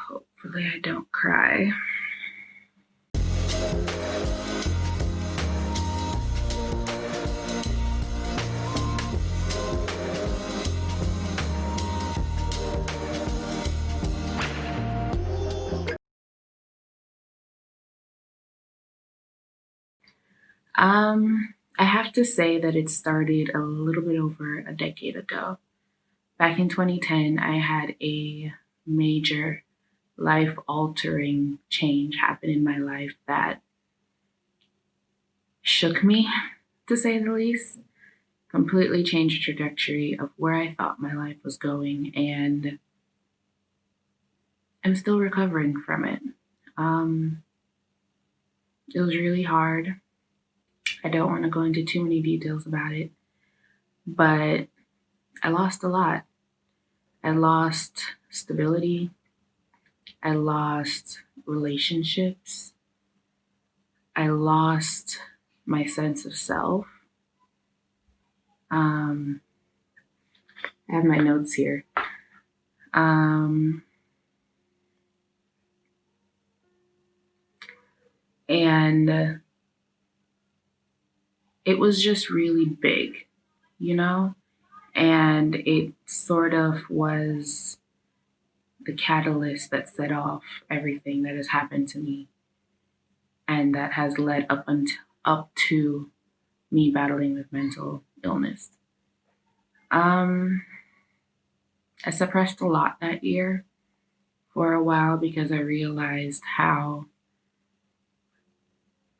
Hopefully I don't cry. I have to say that it started a little bit over a decade ago. Back in 2010, I had a major life altering change happen in my life that shook me, to say the least. Completely changed the trajectory of where I thought my life was going, and I'm still recovering from it. Um, it was really hard. I don't want to go into too many details about it, but I lost a lot. I lost stability. I lost relationships. I lost my sense of self. Um, I have my notes here. Um, and it was just really big, you know? And it sort of was the catalyst that set off everything that has happened to me and that has led up to me battling with mental illness. Um, I suppressed a lot that year for a while because I realized how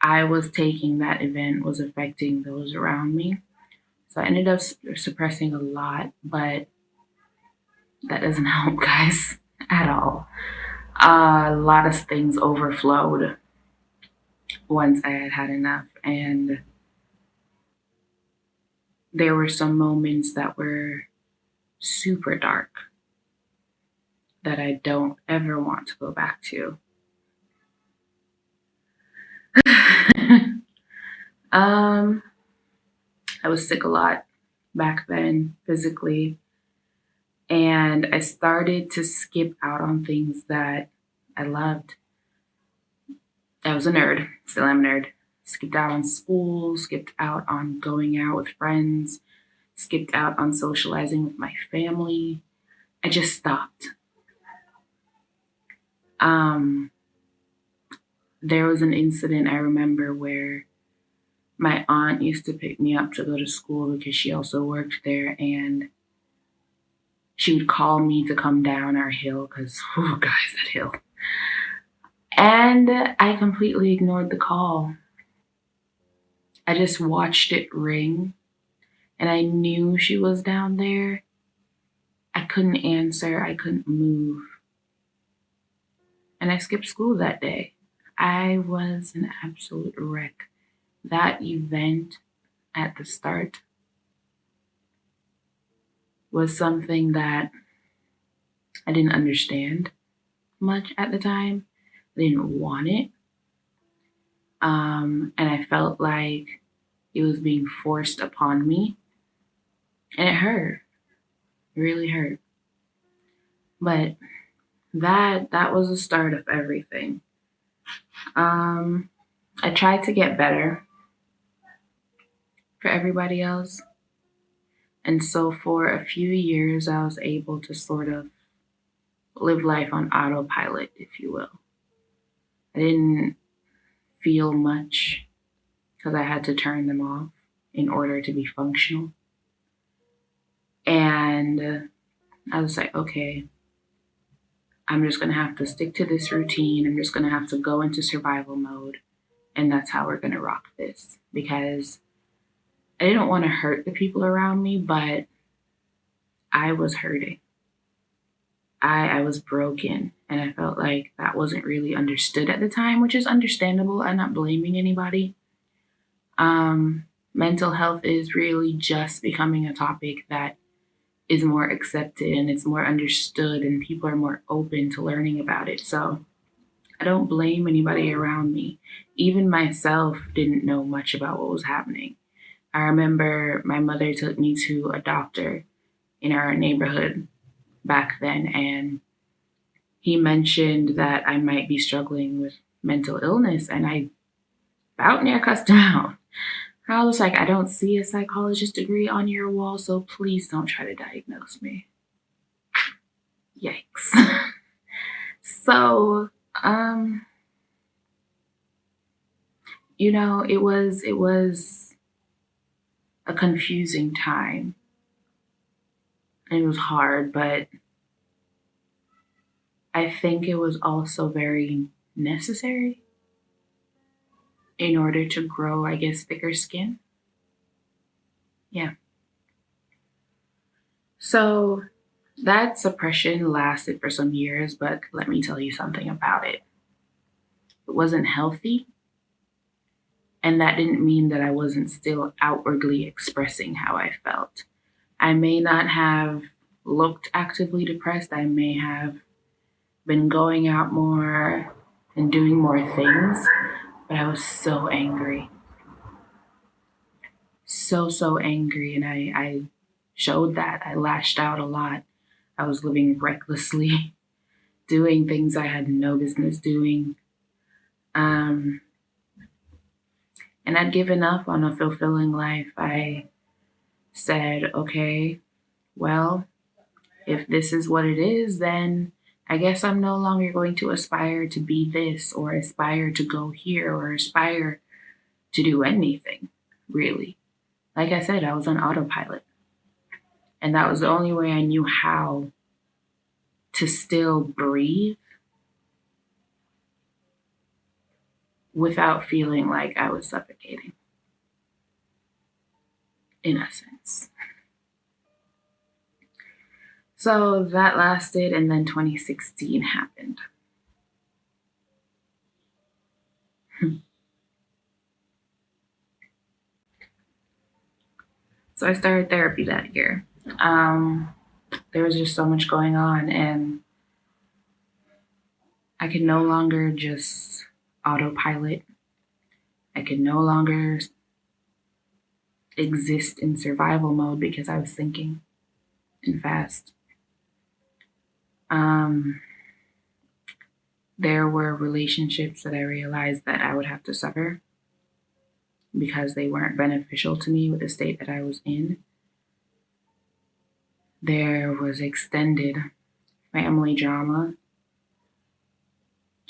I was taking that event was affecting those around me. So I ended up suppressing a lot, but that doesn't help, guys, at all. A lot of things overflowed once I had had enough, and there were some moments that were super dark that I don't ever want to go back to. um, I was sick a lot back then, physically, and I started to skip out on things that I loved. I was a nerd, still am a nerd. Skipped out on school, skipped out on going out with friends, skipped out on socializing with my family. I just stopped. Um, there was an incident I remember where my aunt used to pick me up to go to school because she also worked there, and she would call me to come down our hill because, oh, guys, that hill. And I completely ignored the call. I just watched it ring, and I knew she was down there. I couldn't answer, I couldn't move, and I skipped school that day. I was an absolute wreck. That event at the start was something that I didn't understand much at the time. I didn't want it. And I felt like it was being forced upon me. And it hurt. It really hurt. But that was the start of everything. Um, I tried to get better for everybody else. And so for a few years, I was able to sort of live life on autopilot, if you will. I didn't feel much because I had to turn them off in order to be functional. And I was like, okay, I'm just going to have to stick to this routine. I'm just going to have to go into survival mode. And that's how we're going to rock this. Because I didn't want to hurt the people around me, but I was hurting. I was broken. And I felt like that wasn't really understood at the time, which is understandable. I'm not blaming anybody. Mental health is really just becoming a topic that is more accepted and it's more understood, and people are more open to learning about it. So I don't blame anybody around me. Even myself didn't know much about what was happening. I remember my mother took me to a doctor in our neighborhood back then, and he mentioned that I might be struggling with mental illness, and I about near cussed him out. I was like, I don't see a psychologist degree on your wall, so please don't try to diagnose me. Yikes. So, um, it was a confusing time. It was hard, but I think it was also very necessary in order to grow, I guess, thicker skin. Yeah. So that suppression lasted for some years, but let me tell you something about it. It wasn't healthy, and that didn't mean that I wasn't still outwardly expressing how I felt. I may not have looked actively depressed. I may have been going out more and doing more things, but I was so angry. So angry. And I showed that. I lashed out a lot. I was living recklessly, doing things I had no business doing. Um, and I'd given up on a fulfilling life. I said, okay, well, if this is what it is, then I guess I'm no longer going to aspire to be this or aspire to go here or aspire to do anything, really. Like I said, I was on autopilot. And that was the only way I knew how to still breathe without feeling like I was suffocating, in a sense. So that lasted, and then 2016 happened. So I started therapy that year. Um, there was just so much going on, and I could no longer just autopilot. I could no longer exist in survival mode because I was sinking and fast. Um, there were relationships that I realized that I would have to sever because they weren't beneficial to me with the state that I was in. There was extended family drama.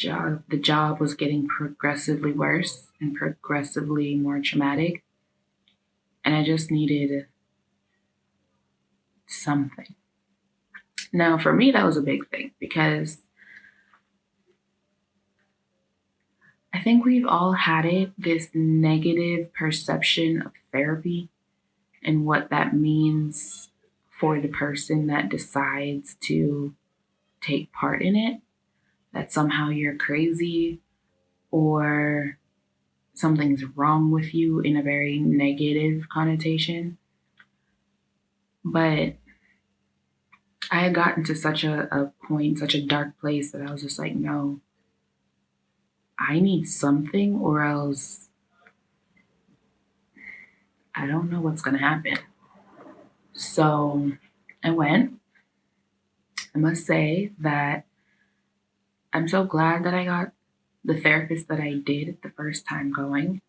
The job was getting progressively worse and progressively more traumatic. And I just needed something. Now, for me, that was a big thing because I think we've all had it, this negative perception of therapy and what that means for the person that decides to take part in it, that somehow you're crazy or something's wrong with you in a very negative connotation. But I had gotten to such a point, such a dark place that I was just like, no, I need something or else I don't know what's going to happen. So I went. I must say that I'm so glad that I got the therapist that I did the first time going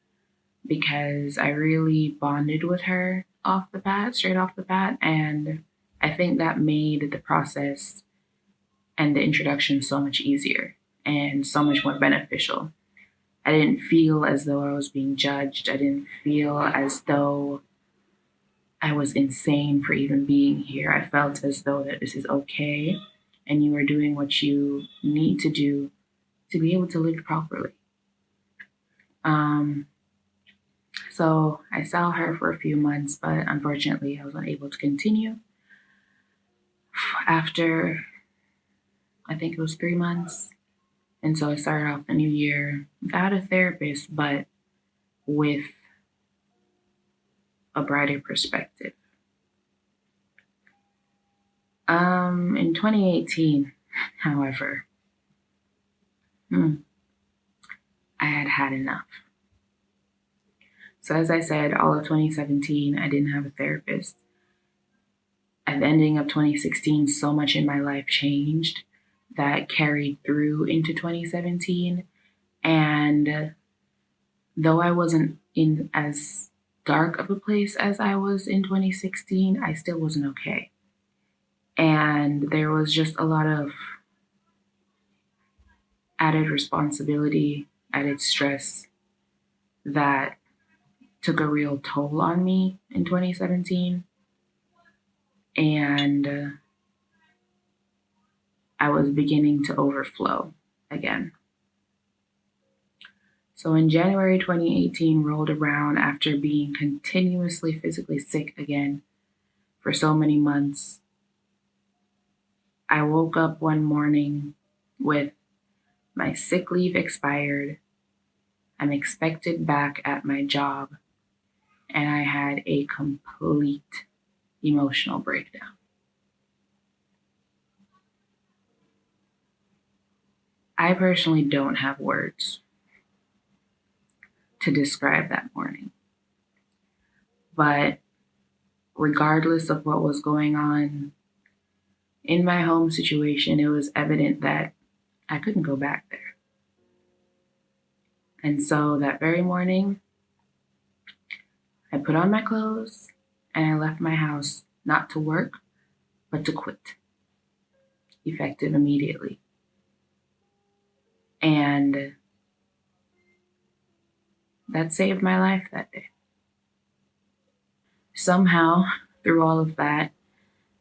because I really bonded with her off the bat, straight off the bat. And I think that made the process and the introduction so much easier and so much more beneficial. I didn't feel as though I was being judged. I didn't feel as though I was insane for even being here. I felt as though that this is okay and you are doing what you need to do to be able to live properly. Um, so I saw her for a few months, but unfortunately I was unable to continue. After I think it was 3 months, and so I started off the new year without a therapist, but with a brighter perspective. In 2018, however, hmm, I had had enough. So as I said, all of 2017, I didn't have a therapist. At the ending of 2016, so much in my life changed that carried through into 2017. And though I wasn't in as dark of a place as I was in 2016, I still wasn't okay. And there was just a lot of added responsibility, added stress that took a real toll on me in 2017. And I was beginning to overflow again. So in January 2018 rolled around after being continuously physically sick again for so many months. I woke up one morning with my sick leave expired. I'm expected back at my job, and I had a complete emotional breakdown. I personally don't have words to describe that morning, but regardless of what was going on in my home situation, it was evident that I couldn't go back there. And so that very morning, I put on my clothes and I left my house not to work, but to quit, effective immediately. And that saved my life that day. Somehow, through all of that,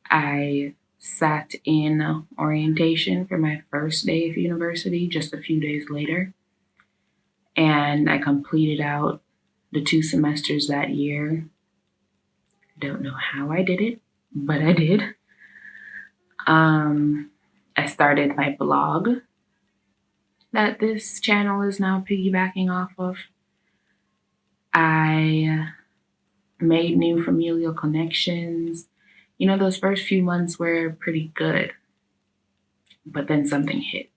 I sat in orientation for my first day of university just a few days later. And I completed out the 2 semesters that year. Don't know how I did it, but I did. I started my blog that this channel is now piggybacking off of. I made new familial connections. You know, those first few months were pretty good, but then something hit.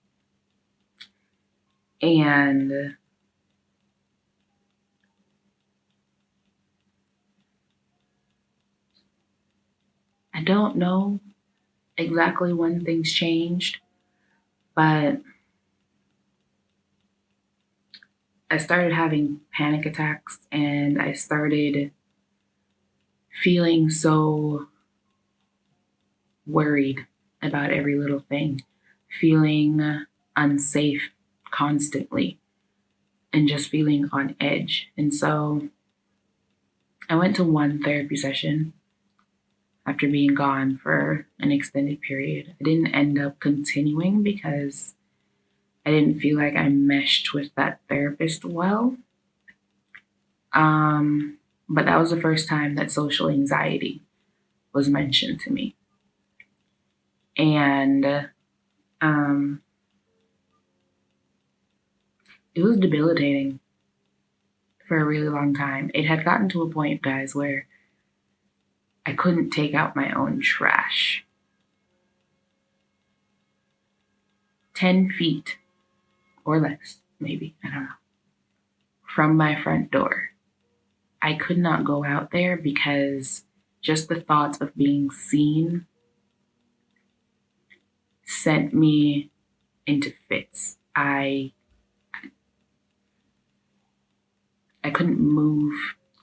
And I don't know exactly when things changed, but I started having panic attacks and I started feeling so worried about every little thing, feeling unsafe constantly, and just feeling on edge. And so I went to one therapy session after being gone for an extended period. I didn't end up continuing because I didn't feel like I meshed with that therapist well. But that was the first time that social anxiety was mentioned to me. And um, it was debilitating for a really long time. It had gotten to a point, guys, where I couldn't take out my own trash. 10 feet or less, maybe, I don't know, from my front door. I could not go out there because just the thought of being seen sent me into fits. I couldn't move.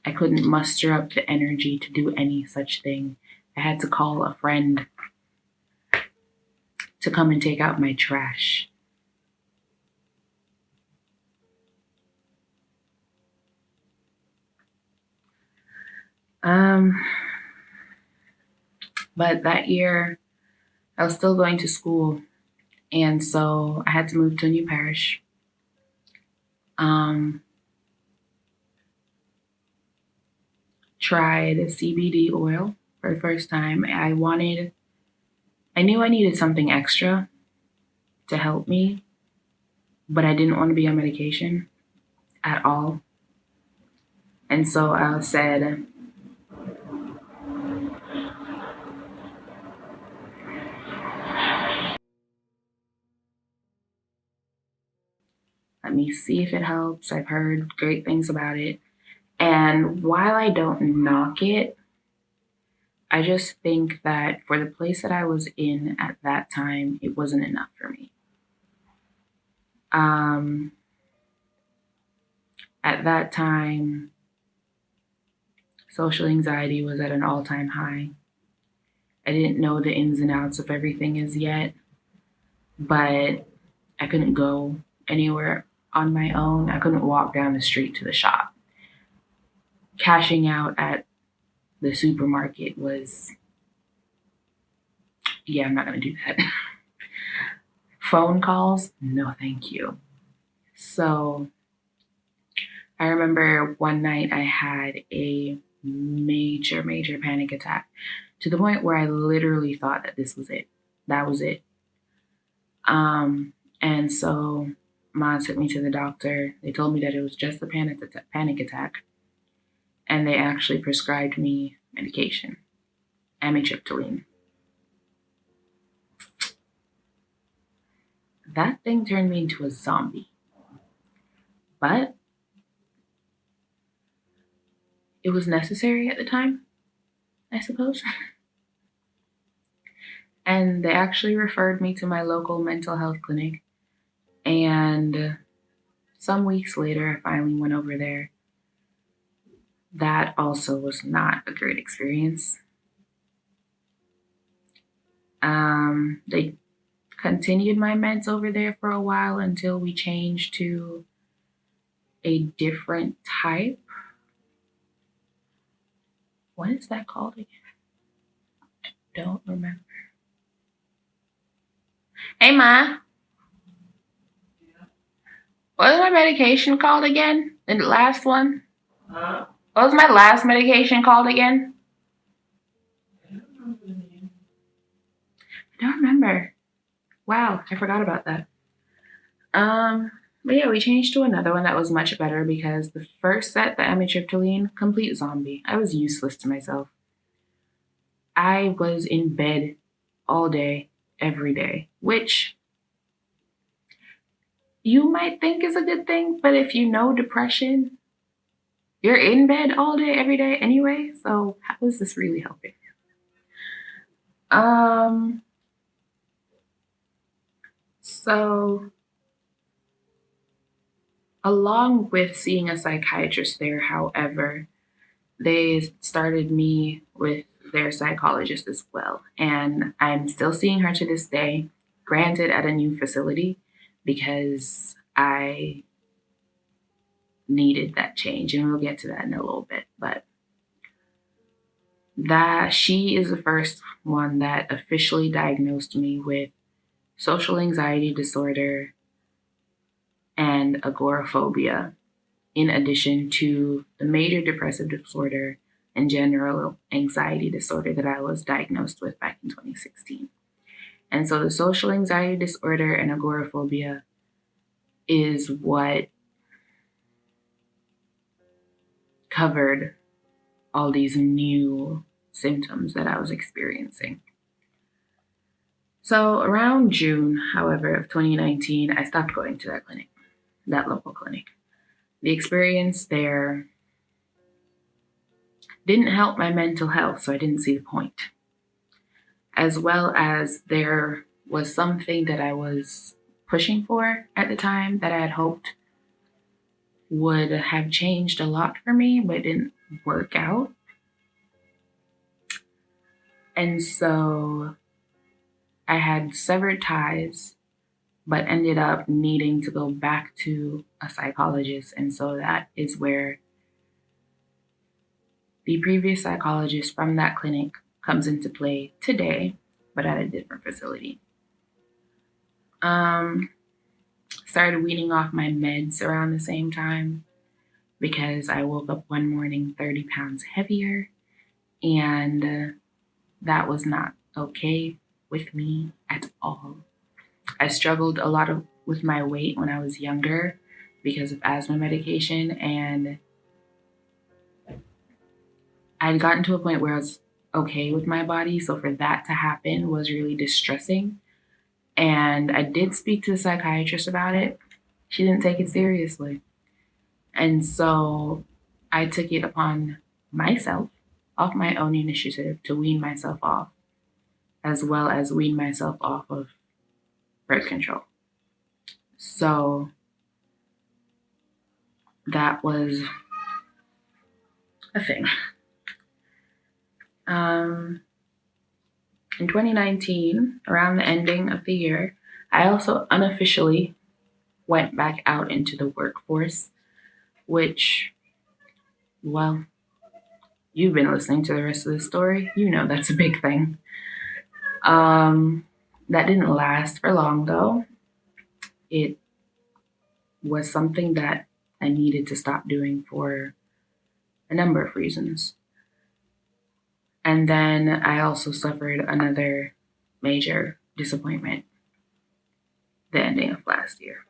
I couldn't muster up the energy to do any such thing. I had to call a friend to come and take out my trash. Um, but that year, I was still going to school, and so I had to move to a new parish. Um, Tried CBD oil for the first time. I knew I needed something extra to help me, but I didn't want to be on medication at all. And so I said, let me see if it helps. I've heard great things about it. And while I don't knock it, I just think that for the place that I was in at that time, it wasn't enough for me. Um, at that time, social anxiety was at an all time high. I didn't know the ins and outs of everything as yet, but I couldn't go anywhere on my own. I couldn't walk down the street to the shop. Cashing out at the supermarket was, yeah, I'm not going to do that. Phone calls, no, thank you. So I remember one night I had a major, major panic attack to the point where I literally thought that this was it. That was it. And so mom took me to the doctor. They told me that it was just a panic attack, and they actually prescribed me medication, amitriptyline. That thing turned me into a zombie, but it was necessary at the time, I suppose. And they actually referred me to my local mental health clinic. And some weeks later, I finally went over there. That also was not a great experience. They continued my meds over there for a while until we changed to a different type. What is that called again? Don't remember. Hey, Ma, what was my medication called again? The last one? What was my last medication called again? I don't remember. Wow, I forgot about that. But yeah, we changed to another one that was much better because the first set, the amitriptyline, complete zombie. I was useless to myself. I was in bed all day, every day, which you might think is a good thing, but if you know depression, you're in bed all day, every day anyway. So how is this really helping? Um, so along with seeing a psychiatrist there, however, they started me with their psychologist as well. And I'm still seeing her to this day, granted at a new facility, because I needed that change. And we'll get to that in a little bit. But that she is the first one that officially diagnosed me with social anxiety disorder and agoraphobia, in addition to the major depressive disorder and general anxiety disorder that I was diagnosed with back in 2016. And so the social anxiety disorder and agoraphobia is what covered all these new symptoms that I was experiencing. So around June, however, of 2019, I stopped going to that clinic, that local clinic. The experience there didn't help my mental health, so I didn't see the point. As well as there was something that I was pushing for at the time that I had hoped would have changed a lot for me, but it didn't work out. And so I had severed ties, but ended up needing to go back to a psychologist. And so that is where the previous psychologist from that clinic comes into play today, but at a different facility. Um, Started weaning off my meds around the same time because I woke up one morning 30 pounds heavier, and that was not okay with me at all. I struggled a lot with my weight when I was younger because of asthma medication, and I had gotten to a point where I was okay with my body. So for that to happen was really distressing. And I did speak to the psychiatrist about it. She didn't take it seriously. And so I took it upon myself, off my own initiative to wean myself off, as well as wean myself off of birth control. So that was a thing. In 2019, around the ending of the year, I also unofficially went back out into the workforce, which, well, you've been listening to the rest of the story. You know that's a big thing. That didn't last for long, though. It was something that I needed to stop doing for a number of reasons. And then I also suffered another major disappointment the ending of last year.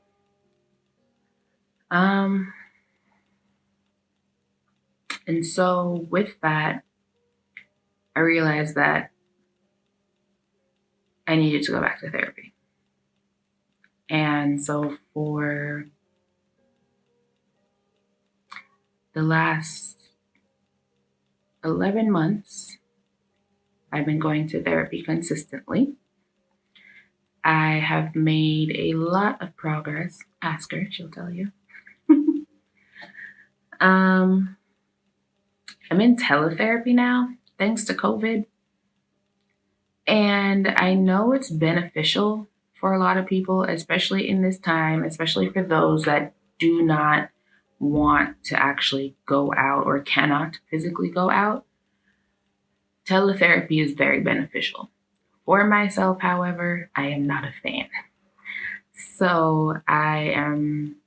And so with that, I realized that I needed to go back to therapy. And so for the last 11 months, I've been going to therapy consistently. I have made a lot of progress. Ask her, she'll tell you. I'm in teletherapy now, thanks to COVID. And I know it's beneficial for a lot of people, especially in this time, especially for those that do not want to actually go out or cannot physically go out. Teletherapy is very beneficial. For myself, however, I am not a fan. So I am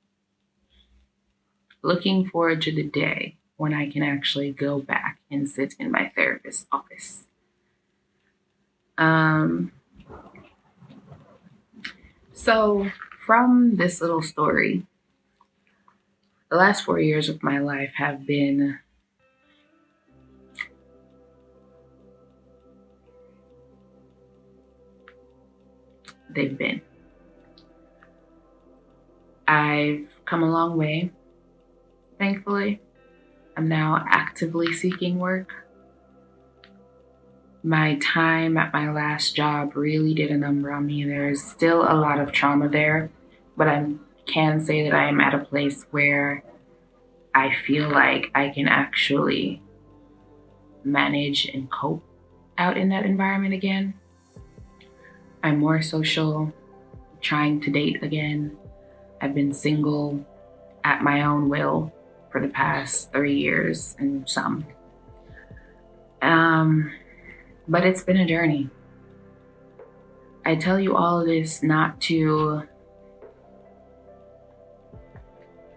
looking forward to the day when I can actually go back and sit in my therapist's office. So from this little story, the last 4 years of my life have been they've been. I've come a long way, thankfully. I'm now actively seeking work. My time at my last job really did a number on me. There's still a lot of trauma there, but I can say that I am at a place where I feel like I can actually manage and cope out in that environment again. I'm more social, trying to date again. I've been single at my own will for the past 3 years and some. But it's been a journey. I tell you all of this not to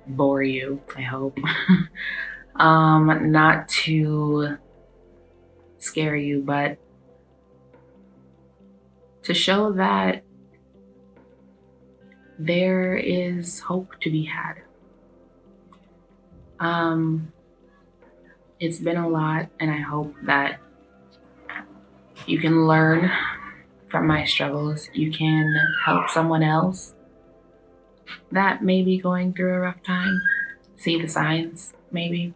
bore you, I hope. Not to scare you, but to show that there is hope to be had. It's been a lot, and I hope that you can learn from my struggles. You can help someone else that may be going through a rough time. See the signs, maybe.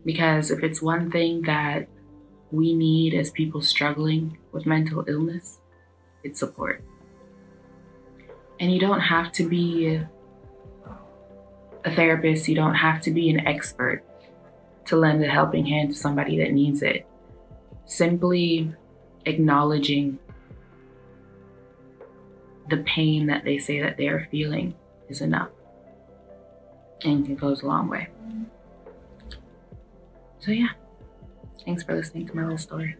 Because if it's one thing that we need as people struggling with mental illness, it's support. And you don't have to be a therapist, you don't have to be an expert to lend a helping hand to somebody that needs it. Simply acknowledging the pain that they say that they are feeling is enough. And it goes a long way. So yeah, thanks for listening to my little story.